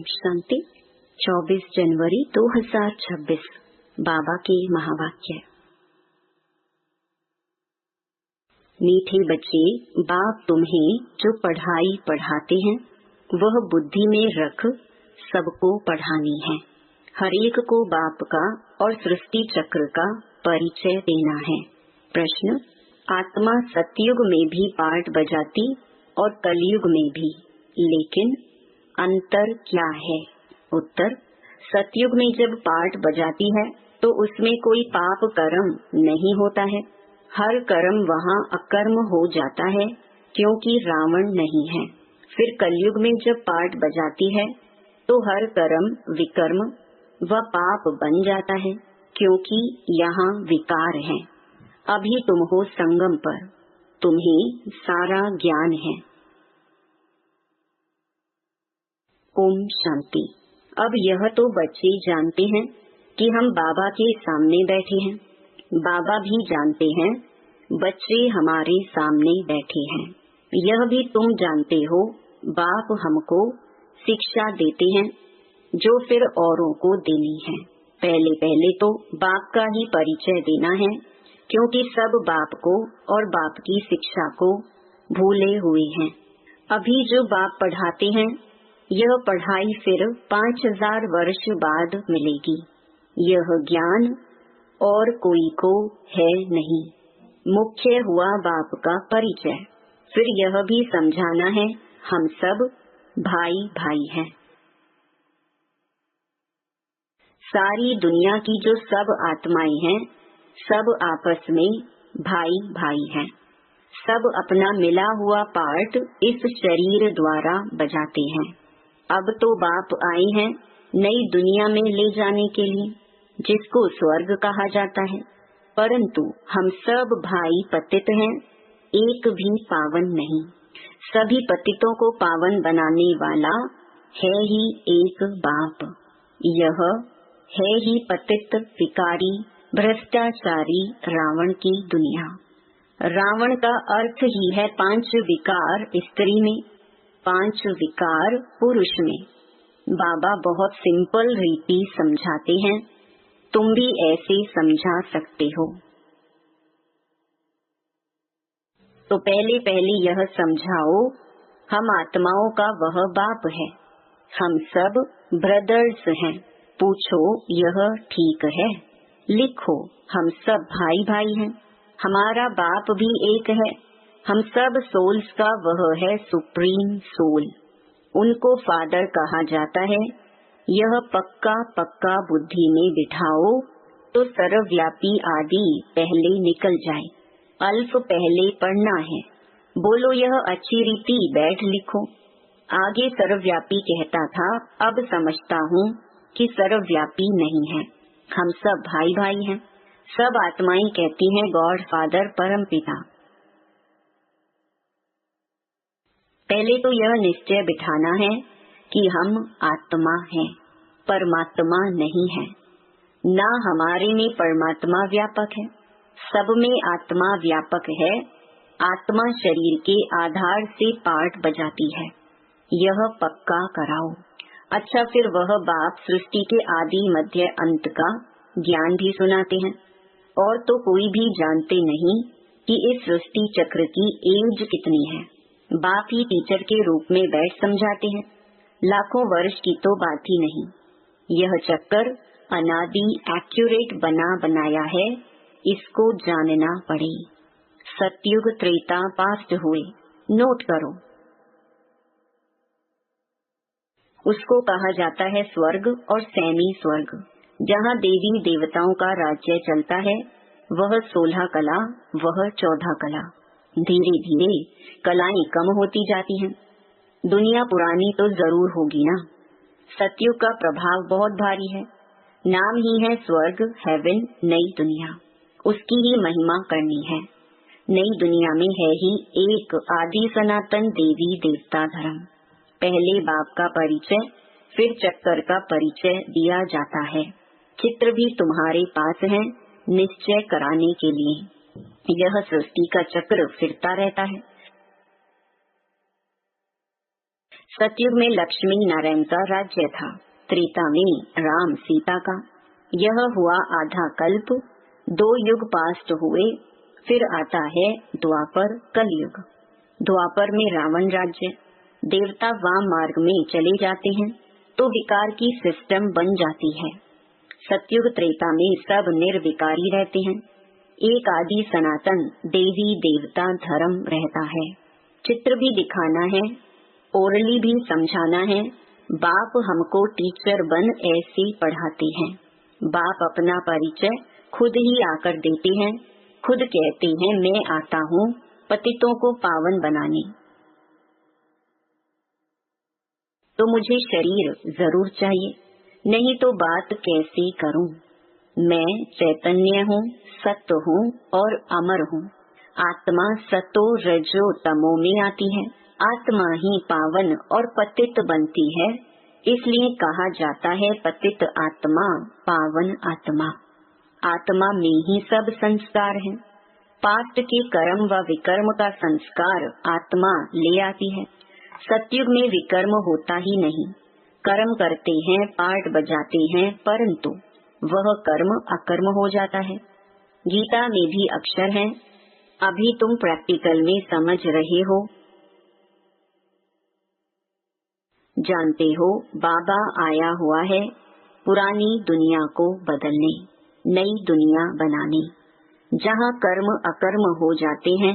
शांति 24 जनवरी 2026 बाबा के महावाक्य। मीठे बच्चे, बाप तुम्हें जो पढ़ाई पढ़ाते हैं वह बुद्धि में रख सबको पढ़ानी है। हरेक को बाप का और सृष्टि चक्र का परिचय देना है। प्रश्न: आत्मा सतयुग में भी पाठ बजाती और कलयुग में भी, लेकिन अंतर क्या है? उत्तर: सतयुग में जब पाठ बजाती है तो उसमें कोई पाप कर्म नहीं होता है। हर कर्म वहाँ अकर्म हो जाता है क्योंकि रावण नहीं है। फिर कलयुग में जब पाठ बजाती है तो हर कर्म विकर्म व पाप बन जाता है क्योंकि यहाँ विकार है। अभी तुम हो संगम पर, तुम्हें सारा ज्ञान है। ओम शांति। अब यह तो बच्चे जानते हैं कि हम बाबा के सामने बैठे हैं। बाबा भी जानते हैं बच्चे हमारे सामने बैठे हैं। यह भी तुम जानते हो बाप हमको शिक्षा देते हैं जो फिर औरों को देनी है। पहले पहले तो बाप का ही परिचय देना है क्योंकि सब बाप को और बाप की शिक्षा को भूले हुए हैं। अभी जो बाप पढ़ाते हैं यह पढ़ाई फिर 5000 वर्ष बाद मिलेगी। यह ज्ञान और कोई को है नहीं। मुख्य हुआ बाप का परिचय। फिर यह भी समझाना है हम सब भाई भाई हैं। सारी दुनिया की जो सब आत्माएं हैं सब आपस में भाई भाई हैं। सब अपना मिला हुआ पार्ट इस शरीर द्वारा बजाते हैं। अब तो बाप आए हैं नई दुनिया में ले जाने के लिए, जिसको स्वर्ग कहा जाता है। परंतु हम सब भाई पतित हैं, एक भी पावन नहीं। सभी पतितों को पावन बनाने वाला है ही एक बाप। यह है ही पतित विकारी भ्रष्टाचारी रावण की दुनिया। रावण का अर्थ ही है 5 विकार स्त्री में, 5 विकार पुरुष में। बाबा बहुत सिंपल रीति समझाते हैं, तुम भी ऐसे समझा सकते हो। तो पहले पहले यह समझाओ हम आत्माओं का वह बाप है। हम सब ब्रदर्स हैं। पूछो यह ठीक है? लिखो हम सब भाई भाई हैं। हमारा बाप भी एक है। हम सब सोल्स का वह है सुप्रीम सोल। उनको फादर कहा जाता है। यह पक्का पक्का बुद्धि में बिठाओ तो सर्वव्यापी आदि पहले निकल जाए। अल्फ पहले पढ़ना है। बोलो यह अच्छी रीति, बैठ लिखो। आगे सर्वव्यापी कहता था, अब समझता हूँ कि सर्वव्यापी नहीं है। हम सब भाई भाई हैं। सब आत्माएं कहती हैं गॉड फादर परम पिता। पहले तो यह निश्चय बिठाना है कि हम आत्मा हैं, परमात्मा नहीं है। ना हमारे में परमात्मा व्यापक है, सब में आत्मा व्यापक है। आत्मा शरीर के आधार से पाठ बजाती है। यह पक्का कराओ। अच्छा, फिर वह बाप सृष्टि के आदि मध्य अंत का ज्ञान भी सुनाते हैं। और तो कोई भी जानते नहीं कि इस सृष्टि चक्र की एज कितनी है। बाप ही टीचर के रूप में बैठ समझाते हैं। लाखों वर्ष की तो बात ही नहीं। यह चक्कर अनादि एक्यूरेट बना बनाया है, इसको जानना पड़े। सतयुग त्रेता पास्ट हुए, नोट करो। उसको कहा जाता है स्वर्ग और सेमी स्वर्ग। जहाँ देवी देवताओं का राज्य चलता है वह 16 कला, वह 14 कला। धीरे धीरे कलाएं कम होती जाती हैं। दुनिया पुरानी तो जरूर होगी ना। सतयुग का प्रभाव बहुत भारी है। नाम ही है स्वर्ग, हेवन, नई दुनिया। उसकी ही महिमा करनी है। नई दुनिया में है ही एक आदि सनातन देवी देवता धर्म। पहले बाप का परिचय, फिर चक्कर का परिचय दिया जाता है। चित्र भी तुम्हारे पास है निश्चय कराने के लिए। यह सृष्टि का चक्र फिरता रहता है। सतयुग में लक्ष्मी नारायण का राज्य था, त्रेता में राम सीता का। यह हुआ आधा कल्प, 2 युग पास्ट हुए, फिर आता है द्वापर कलयुग। द्वापर में रावण राज्य, देवता वाम मार्ग में चले जाते हैं तो विकार की सिस्टम बन जाती है। सतयुग त्रेता में सब निर्विकारी रहते हैं, एक आदि सनातन देवी देवता धर्म रहता है। चित्र भी दिखाना है, ओरली भी समझाना है। बाप हमको टीचर बन ऐसे पढ़ाते हैं। बाप अपना परिचय खुद ही आकर देते हैं, खुद कहते हैं मैं आता हूँ पतितों को पावन बनाने। तो मुझे शरीर जरूर चाहिए, नहीं तो बात कैसे करूं। मैं चैतन्य हूँ, सत्य हूँ और अमर हूँ। आत्मा सतो रजो तमो में आती है, आत्मा ही पावन और पतित बनती है। इसलिए कहा जाता है पतित आत्मा पावन आत्मा। आत्मा में ही सब संस्कार हैं। पास्ट के कर्म व विकर्म का संस्कार आत्मा ले आती है। सतयुग में विकर्म होता ही नहीं, कर्म करते हैं, पाठ बजाते हैं, परंतु वह कर्म अकर्म हो जाता है। गीता में भी अक्षर हैं, अभी तुम प्रैक्टिकल में समझ रहे हो। जानते हो बाबा आया हुआ है पुरानी दुनिया को बदलने, नई दुनिया बनाने। जहाँ कर्म अकर्म हो जाते हैं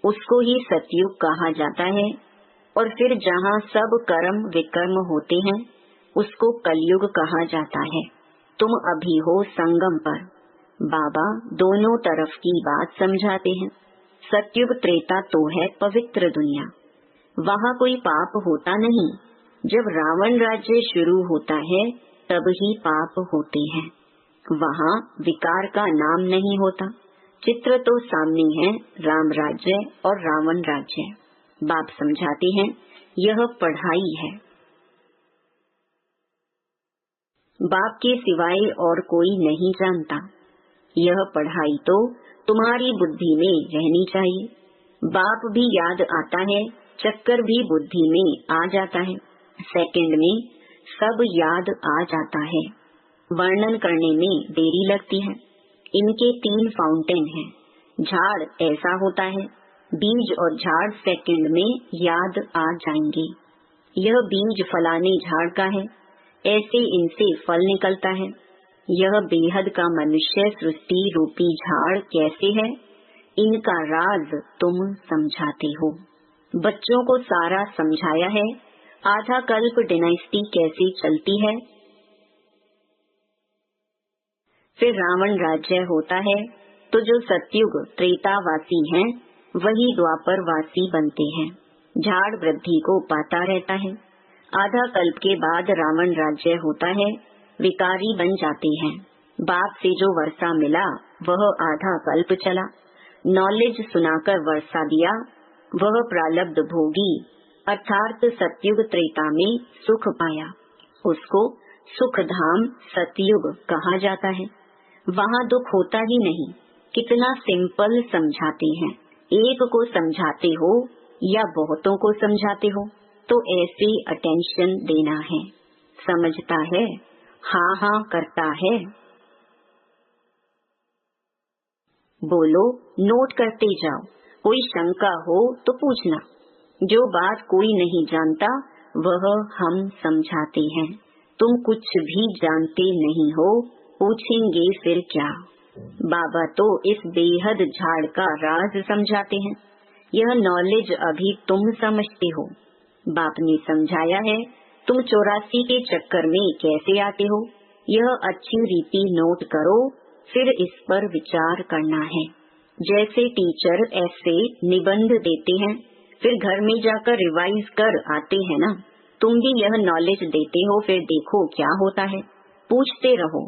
उसको ही सतयुग कहा जाता है, और फिर जहाँ सब कर्म विकर्म होते हैं उसको कलयुग कहा जाता है। तुम अभी हो संगम पर। बाबा दोनों तरफ की बात समझाते हैं। सतयुग त्रेता तो है पवित्र दुनिया, वहाँ कोई पाप होता नहीं। जब रावण राज्य शुरू होता है तब ही पाप होते हैं, वहाँ विकार का नाम नहीं होता। चित्र तो सामने है, राम राज्य और रावण राज्य। बाप समझाते हैं यह पढ़ाई है, बाप के सिवाय और कोई नहीं जानता। यह पढ़ाई तो तुम्हारी बुद्धि में रहनी चाहिए। बाप भी याद आता है, चक्कर भी बुद्धि में आ जाता है, सेकंड में सब याद आ जाता है। वर्णन करने में देरी लगती है। इनके 3 फाउंटेन हैं। झाड़ ऐसा होता है, बीज और झाड़ सेकंड में याद आ जाएंगे। यह बीज फलाने झाड़ का है, ऐसे इनसे फल निकलता है। यह बेहद का मनुष्य सृष्टि रूपी झाड़ कैसे है, इनका राज तुम समझाते हो। बच्चों को सारा समझाया है। आधा कल्प डायनेस्टी कैसे चलती है। फिर रावण राज्य होता है तो जो सतयुग त्रेतावासी हैं वही द्वापर वासी बनते हैं। झाड़ वृद्धि को पाता रहता है। आधा कल्प के बाद रावण राज्य होता है, विकारी बन जाते हैं। बाप से जो वर्षा मिला वह आधा कल्प चला। नॉलेज सुनाकर वर्षा दिया, वह प्रालब्ध भोगी अर्थात सतयुग त्रेता में सुख पाया। उसको सुख धाम सतयुग कहा जाता है। वहाँ दुख होता ही नहीं। कितना सिंपल समझाते हैं। एक को समझाते हो या बहुतों को समझाते हो तो ऐसे अटेंशन देना है। समझता है, हाँ हाँ करता है। बोलो, नोट करते जाओ। कोई शंका हो तो पूछना। जो बात कोई नहीं जानता वह हम समझाते हैं। तुम कुछ भी जानते नहीं हो, पूछेंगे फिर क्या। बाबा तो इस बेहद झाड़ का राज समझाते हैं। यह नॉलेज अभी तुम समझते हो। बाप ने समझाया है तुम 84 के चक्कर में कैसे आते हो। यह अच्छी रीति नोट करो, फिर इस पर विचार करना है। जैसे टीचर ऐसे निबंध देते हैं, फिर घर में जाकर रिवाइज कर आते हैं ना। तुम भी यह नॉलेज देते हो, फिर देखो क्या होता है। पूछते रहो।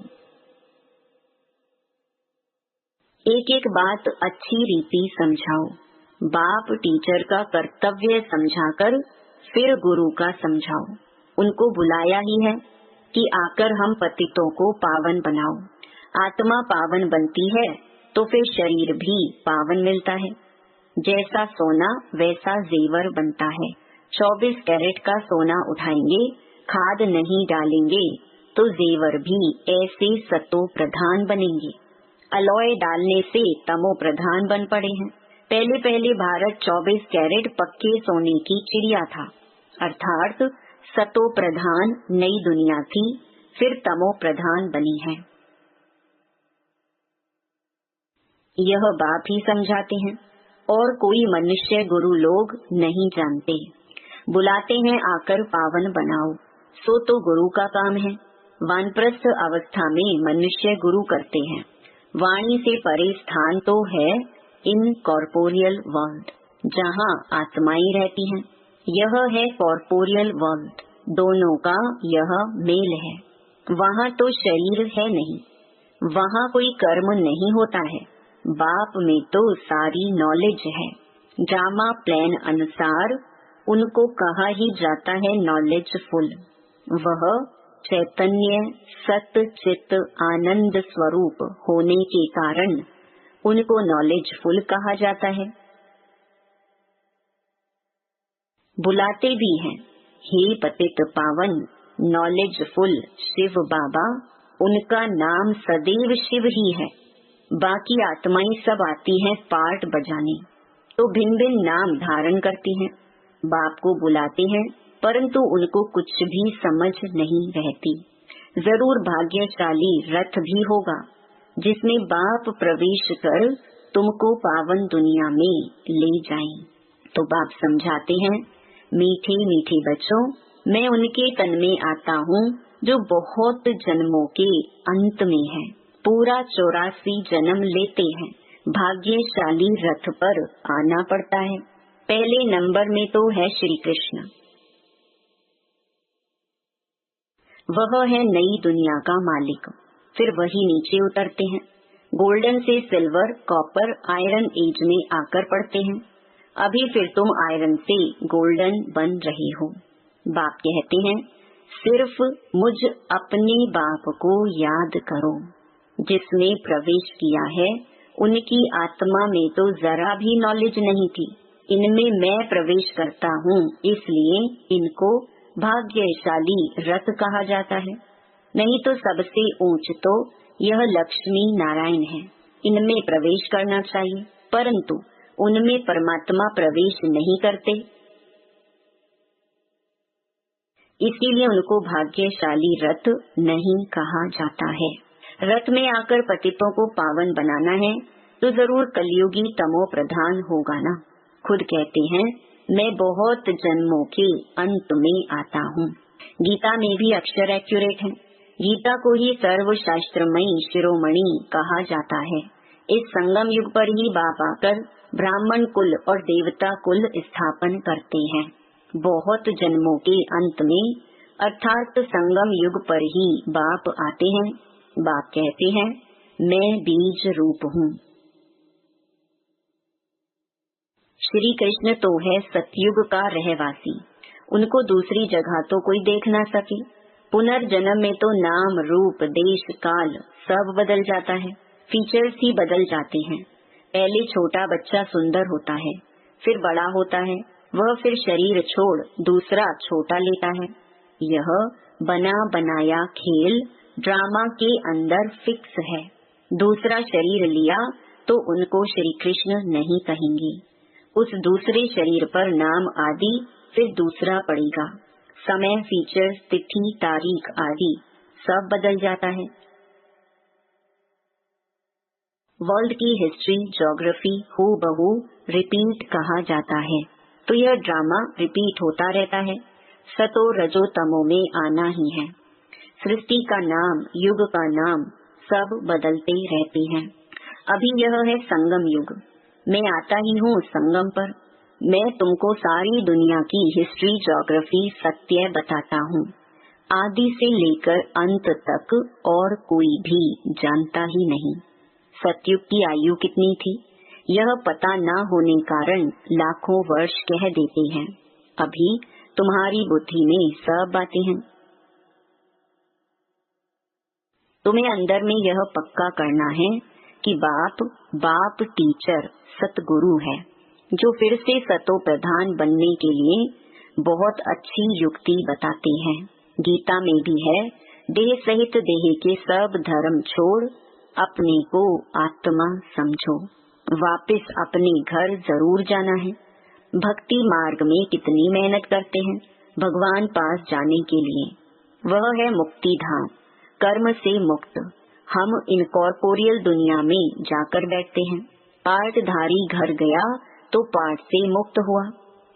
एक एक बात अच्छी रीति समझाओ। बाप टीचर का कर्तव्य समझाकर फिर गुरु का समझाओ। उनको बुलाया ही है कि आकर हम पतितों को पावन बनाओ। आत्मा पावन बनती है तो फिर शरीर भी पावन मिलता है। जैसा सोना वैसा जेवर बनता है। 24 कैरेट का सोना उठाएंगे, खाद नहीं डालेंगे तो जेवर भी ऐसे सतो प्रधान बनेंगे। अलॉय डालने से तमो प्रधान बन पड़े हैं। पहले पहले भारत 24 कैरेट पक्के सोने की चिड़िया था, अर्थात सतो प्रधान नई दुनिया थी, फिर तमो प्रधान बनी है। यह बाप ही समझाते हैं और कोई मनुष्य गुरु लोग नहीं जानते। बुलाते हैं आकर पावन बनाओ, सो तो गुरु का काम है। वानप्रस्थ अवस्था में मनुष्य गुरु करते हैं। वाणी से परे स्थान तो है इन कॉर्पोरियल वर्ल्ड, जहाँ आत्माएं रहती हैं। यह है कॉर्पोरियल वर्ल्ड, दोनों का यह मेल है। वहाँ तो शरीर है नहीं, वहाँ कोई कर्म नहीं होता है। बाप में तो सारी नॉलेज है। ड्रामा प्लान अनुसार उनको कहा ही जाता है नॉलेजफुल। वह चैतन्य सत चित आनंद स्वरूप होने के कारण उनको नॉलेजफुल कहा जाता है। बुलाते भी हैं, हे पतित पावन नॉलेजफुल शिव बाबा, उनका नाम सदैव शिव ही है। बाकी आत्माएं सब आती हैं पार्ट बजाने, तो भिन्न भिन्न नाम धारण करती हैं। बाप को बुलाते हैं, परंतु उनको कुछ भी समझ नहीं रहती। जरूर भाग्यशाली रथ भी होगा, जिसमें बाप प्रवेश कर तुमको पावन दुनिया में ले जाएं। तो बाप समझाते हैं, मीठे मीठे बच्चों, मैं उनके तन में आता हूँ जो बहुत जन्मों के अंत में है। पूरा 84 जन्म लेते हैं। भाग्यशाली रथ पर आना पड़ता है। पहले नंबर में तो है श्री कृष्ण, वह है नई दुनिया का मालिक। फिर वही नीचे उतरते हैं, गोल्डन से सिल्वर, कॉपर, आयरन एज में आकर पड़ते हैं। अभी फिर तुम आयरन से गोल्डन बन रहे हो। बाप कहते हैं, सिर्फ मुझ अपने बाप को याद करो। जिसने प्रवेश किया है उनकी आत्मा में तो जरा भी नॉलेज नहीं थी। इनमें मैं प्रवेश करता हूँ, इसलिए इनको भाग्यशाली रथ कहा जाता है। नहीं तो सबसे ऊंच तो यह लक्ष्मी नारायण है। इनमें प्रवेश करना चाहिए, परंतु उनमें परमात्मा प्रवेश नहीं करते, इसीलिए उनको भाग्यशाली रथ नहीं कहा जाता है। रथ में आकर पतितों को पावन बनाना है तो जरूर कलयुगी तमो प्रधान होगा ना। खुद कहते हैं, मैं बहुत जन्मों के अंत में आता हूँ। गीता में भी अक्षर एक्यूरेट है। गीता को ही सर्वशास्त्रमयी शिरोमणि कहा जाता है। इस संगम युग पर ही बाप आकर ब्राह्मण कुल और देवता कुल स्थापन करते हैं। बहुत जन्मों के अंत में अर्थात संगम युग पर ही बाप आते हैं। बाप कहते हैं, मैं बीज रूप हूँ। श्री कृष्ण तो है सतयुग का रहवासी, उनको दूसरी जगह तो कोई देख ना सके। पुनर्जन्म में तो नाम रूप देश काल सब बदल जाता है, फीचर्स ही बदल जाते हैं। पहले छोटा बच्चा सुंदर होता है, फिर बड़ा होता है, वह फिर शरीर छोड़ दूसरा छोटा लेता है। यह बना बनाया खेल ड्रामा के अंदर फिक्स है। दूसरा शरीर लिया तो उनको श्री कृष्ण नहीं कहेंगे। उस दूसरे शरीर पर नाम आदि फिर दूसरा पड़ेगा। समय, फीचर्स, तिथि, तारीख आदि सब बदल जाता है। वर्ल्ड की हिस्ट्री, ज्योग्राफी हूबहू रिपीट कहा जाता है, तो यह ड्रामा रिपीट होता रहता है। सतो रजो तमो में आना ही है। सृष्टि का नाम, युग का नाम सब बदलते रहते हैं। अभी यह है संगम युग। मैं आता ही हूँ संगम पर। मैं तुमको सारी दुनिया की हिस्ट्री, ज्योग्राफी, सत्य बताता हूँ। आदि से लेकर अंत तक और कोई भी जानता ही नहीं। सतयुग की आयु कितनी थी, यह पता न होने कारण लाखों वर्ष कह देते हैं। अभी तुम्हारी बुद्धि में सब बातें हैं। तुम्हें अंदर में यह पक्का करना है कि बाप टीचर सतगुरु है, जो फिर से सतो प्रधान बनने के लिए बहुत अच्छी युक्ति बताते हैं। गीता में भी है, देह सहित देह के सब धर्म छोड़ अपने को आत्मा समझो। वापिस अपने घर जरूर जाना है। भक्ति मार्ग में कितनी मेहनत करते हैं भगवान पास जाने के लिए। वह है मुक्ति धाम, कर्म से मुक्त। हम इनकॉर्पोरियल दुनिया में जाकर बैठते हैं। पाठधारी घर गया तो पाठ से मुक्त हुआ।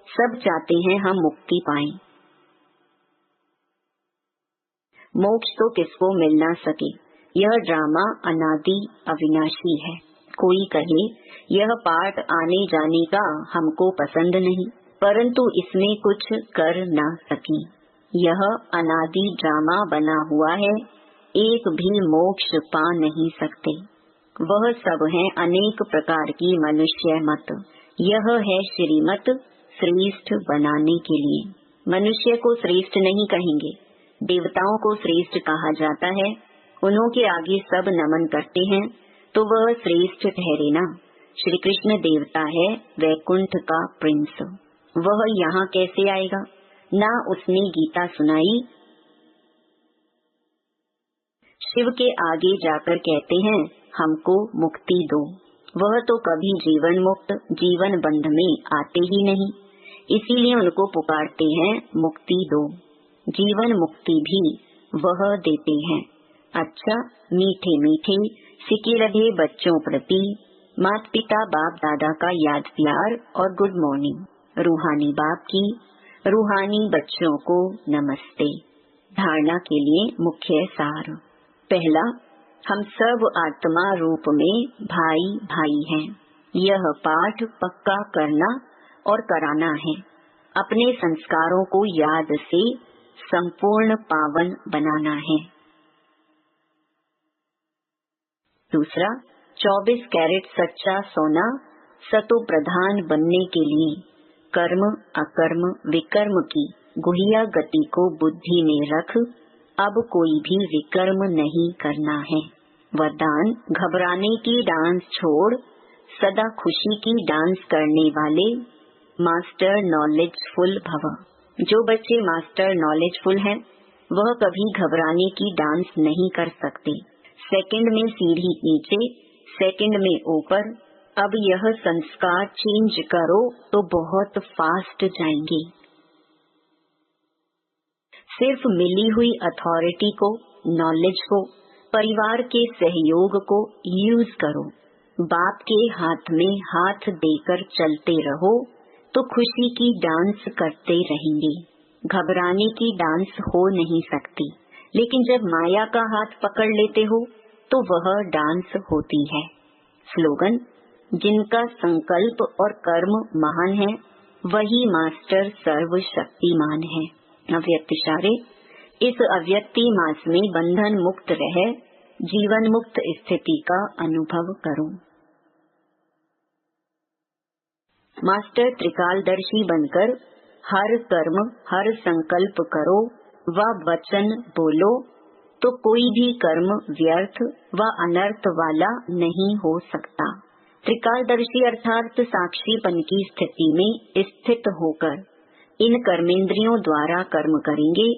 सब चाहते हैं हम मुक्ति पाएं। मोक्ष तो किसको मिल ना सके। यह ड्रामा अनादि अविनाशी है। कोई कहे यह पाठ आने जाने का हमको पसंद नहीं, परंतु इसमें कुछ कर ना सके। यह अनादि ड्रामा बना हुआ है, एक भी मोक्ष पा नहीं सकते। वह सब है अनेक प्रकार की मनुष्य मत। यह है श्रीमत श्रेष्ठ बनाने के लिए। मनुष्य को श्रेष्ठ नहीं कहेंगे, देवताओं को श्रेष्ठ कहा जाता है। उन्हों के आगे सब नमन करते हैं तो वह श्रेष्ठ ठहरे ना। श्री कृष्ण देवता है वैकुंठ का प्रिंस। वह यहाँ कैसे आएगा? ना उसने गीता सुनाई। शिव के आगे जाकर कहते हैं हमको मुक्ति दो। वह तो कभी जीवन मुक्त जीवन बंध में आते ही नहीं, इसीलिए उनको पुकारते हैं मुक्ति दो। जीवन मुक्ति भी वह देते हैं। अच्छा, मीठे मीठे सिके लगे बच्चों प्रति माता पिता बाप दादा का याद प्यार और गुड मॉर्निंग। रूहानी बाप की रूहानी बच्चों को नमस्ते। धारणा के लिए मुख्य सार। पहला, हम सब आत्मा रूप में भाई भाई हैं। यह पाठ पक्का करना और कराना है। अपने संस्कारों को याद से संपूर्ण पावन बनाना है। दूसरा, 24 कैरेट सच्चा सोना सतो प्रधान बनने के लिए कर्म अकर्म विकर्म की गुहिया गति को बुद्धि में रख अब कोई भी विकर्म नहीं करना है। वरदान, घबराने की डांस छोड़ सदा खुशी की डांस करने वाले मास्टर नॉलेजफुल भव। जो बच्चे मास्टर नॉलेजफुल हैं, वह कभी घबराने की डांस नहीं कर सकते। सेकंड में सीढ़ी नीचे, सेकंड में ऊपर। अब यह संस्कार चेंज करो तो बहुत फास्ट जाएंगे। सिर्फ मिली हुई अथॉरिटी को, नॉलेज को, परिवार के सहयोग को यूज करो। बाप के हाथ में हाथ देकर चलते रहो तो खुशी की डांस करते रहेंगे। घबराने की डांस हो नहीं सकती, लेकिन जब माया का हाथ पकड़ लेते हो तो वह डांस होती है। स्लोगन, जिनका संकल्प और कर्म महान है वही मास्टर सर्वशक्तिमान है। अव्यक्त इशारे, इस अव्यक्ति मास में बंधन मुक्त रह जीवन मुक्त स्थिति का अनुभव करो। मास्टर त्रिकालदर्शी बनकर हर कर्म हर संकल्प करो व वचन बोलो तो कोई भी कर्म व्यर्थ व अनर्थ वाला नहीं हो सकता। त्रिकालदर्शी अर्थात साक्षीपन की स्थिति में स्थित होकर इन कर्मेंद्रियों द्वारा कर्म करेंगे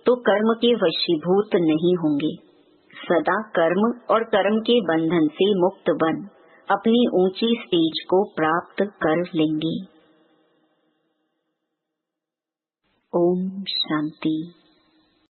तो कर्म के वशीभूत नहीं होंगे। सदा कर्म और कर्म के बंधन से मुक्त बन अपनी ऊंची स्टेज को प्राप्त कर लेंगे। ओम शांति।